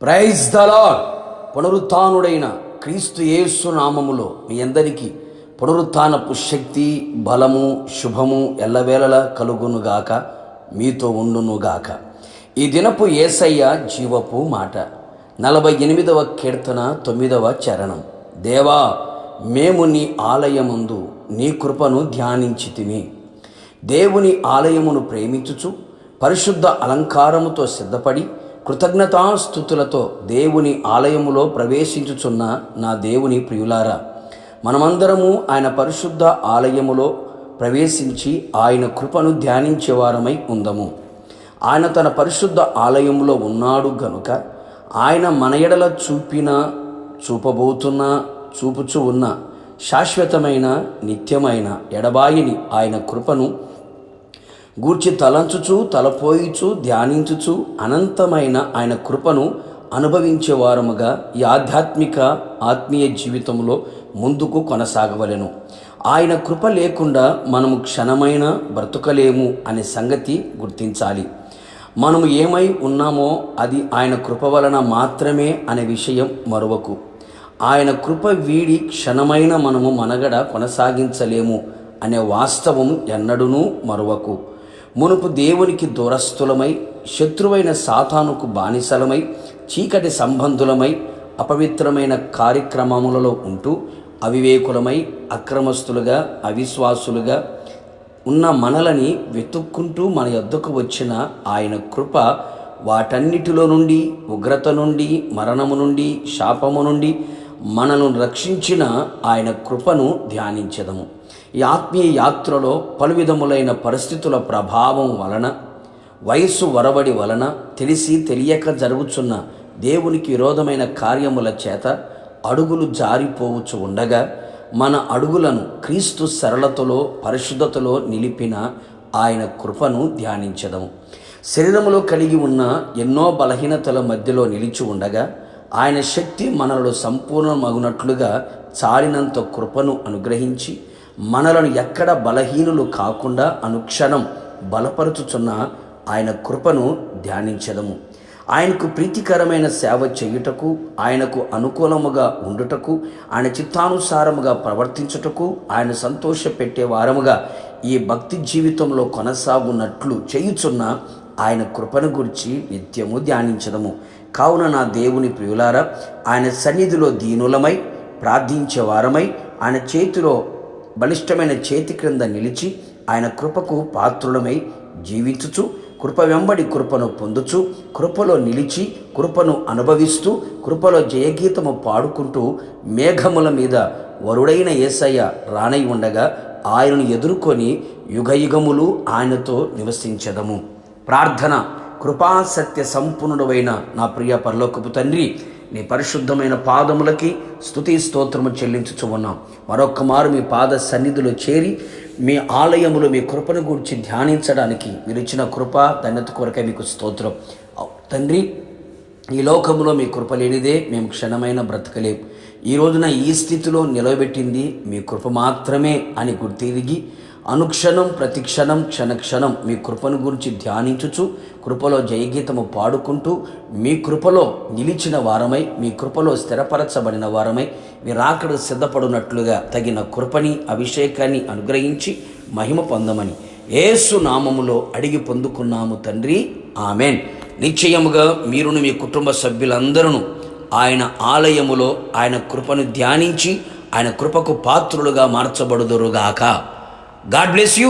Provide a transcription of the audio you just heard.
Praise the lord. పునరుత్థానుడైన క్రీస్తు యేసు నామములో మీ అందరికీ పునరుత్థానపు శక్తి, బలము, శుభము ఎల్లవేళలా కలుగునుగాక, మీతో ఉండునుగాక. ఈ దినపు యేసయ్య జీవపు మాట 48వ కీర్తన 9వ చరణం. దేవా, మేము నీ ఆలయమందు నీ కృపను ధ్యానించితిమి. దేవుని ఆలయమును ప్రేమించుచు పరిశుద్ధ అలంకారముతో సిద్ధపడి కృతజ్ఞతాస్తుతులతో దేవుని ఆలయములో ప్రవేశించుచున్న నా దేవుని ప్రియులారా, మనమందరము ఆయన పరిశుద్ధ ఆలయములో ప్రవేశించి ఆయన కృపను ధ్యానించేవారమై ఉందము. ఆయన తన పరిశుద్ధ ఆలయములో ఉన్నాడు గనుక ఆయన మన ఎడల చూపుచు ఉన్న శాశ్వతమైన నిత్యమైన ఎడబాయిని ఆయన కృపను గూర్చి తలంచుచు తలపోయిచు ధ్యానించుచు అనంతమైన ఆయన కృపను అనుభవించేవారముగా ఈ ఆత్మీయ జీవితంలో ముందుకు కొనసాగవలెను. ఆయన కృప లేకుండా మనము క్షణమైన బ్రతుకలేము అనే సంగతి గుర్తించాలి. మనము ఏమై ఉన్నామో అది ఆయన కృప వలన మాత్రమే అనే విషయం మరువకు. ఆయన కృప వీడి క్షణమైన మనము మనగడ కొనసాగించలేము అనే వాస్తవం ఎన్నడూనూ మరువకు. మునుపు దేవునికి దూరస్థులమై, శత్రువైన సాతానుకు బానిసలమై, చీకటి సంబంధులమై, అపవిత్రమైన కార్యక్రమములలో ఉంటూ అవివేకులమై, అక్రమస్తులుగా, అవిశ్వాసులుగా ఉన్న మనలని వెతుక్కుంటూ మన యొద్దకు వచ్చిన ఆయన కృప వాటన్నిటిలో నుండి, ఉగ్రత నుండి, మరణము నుండి, శాపము నుండి మనను రక్షించిన ఆయన కృపను ధ్యానించదము. ఈ ఆత్మీయ యాత్రలో పలు విధములైన పరిస్థితుల ప్రభావం వలన, వయస్సు వరవడి వలన, తెలిసి తెలియక జరుగుచున్న దేవునికి విరోధమైన కార్యముల చేత అడుగులు జారిపోవచ్చు ఉండగా, మన అడుగులను క్రీస్తు సరళతలో, పరిశుద్ధతలో నిలిపిన ఆయన కృపను ధ్యానించదము. శరీరములో కలిగి ఉన్న ఎన్నో బలహీనతల మధ్యలో నిలిచి ఉండగా ఆయన శక్తి మనలో సంపూర్ణమగునట్లుగా చాలినంత కృపను అనుగ్రహించి మనలను ఎక్కడ బలహీనులు కాకుండా అనుక్షణం బలపరుచుచున్న ఆయన కృపను ధ్యానించదము. ఆయనకు ప్రీతికరమైన సేవ చేయుటకు, ఆయనకు అనుకూలముగా ఉండుటకు, ఆయన చిత్తానుసారముగా ప్రవర్తించుటకు, ఆయన సంతోషపెట్టే వారముగా ఈ భక్తి జీవితంలో కొనసాగునట్లు చేయుచున్న ఆయన కృపను గురించి నిత్యము ధ్యానించదము. కావున నా దేవుని ప్రియులారా, ఆయన సన్నిధిలో దీనులమై, ప్రార్థించే వారమై, ఆయన చేతిలో బలిష్టమైన చేతి క్రింద నిలిచి ఆయన కృపకు పాత్రులమై జీవించుచు, కృప వెంబడి కృపను పొందుచు, కృపలో నిలిచి కృపను అనుభవిస్తూ, కృపలో జయగీతము పాడుకుంటూ మేఘముల మీద వరుడైన యేసయ్య రానై ఉండగా ఆయనను ఎదుర్కొని యుగయుగములు ఆయనతో నివసించదము. ప్రార్థన. కృపాసత్య సంపూర్ణుడైన నా ప్రియ పరలోకపు తండ్రి, నీ పరిశుద్ధమైన పాదములకి స్తుతి స్తోత్రము చెల్లించుచు ఉన్నాం. మరొక్క మారు మీ పాద సన్నిధిలో చేరి మీ ఆలయములో మీ కృపను గురించి ధ్యానించడానికి మీరు ఇచ్చిన కృప ధన్యత కొరకై మీకు స్తోత్రం. తండ్రి, ఈ లోకంలో మీ కృప లేనిదే మేము క్షణమైన బ్రతకలేము. ఈ రోజున ఈ స్థితిలో నిలవబెట్టింది మీ కృప మాత్రమే అని గుర్తిరిగి అనుక్షణం, ప్రతిక్షణం, క్షణక్షణం మీ కృపను గురించి ధ్యానించుచు, కృపలో జయగీతము పాడుకుంటూ, మీ కృపలో నిలిచిన వారమై, మీ కృపలో స్థిరపరచబడిన వారమై, మీ రాకడ సిద్ధపడినట్లుగా తగిన కృపని, అభిషేకాన్ని అనుగ్రహించి మహిమ పొందమని యేసు నామములో అడిగి పొందుకున్నాము తండ్రి, ఆమెన్. నిశ్చయముగా మీరును మీ కుటుంబ సభ్యులందరూ ఆయన ఆలయములో ఆయన కృపను ధ్యానించి ఆయన కృపకు పాత్రులుగా మార్చబడుదురుగాక. God bless you.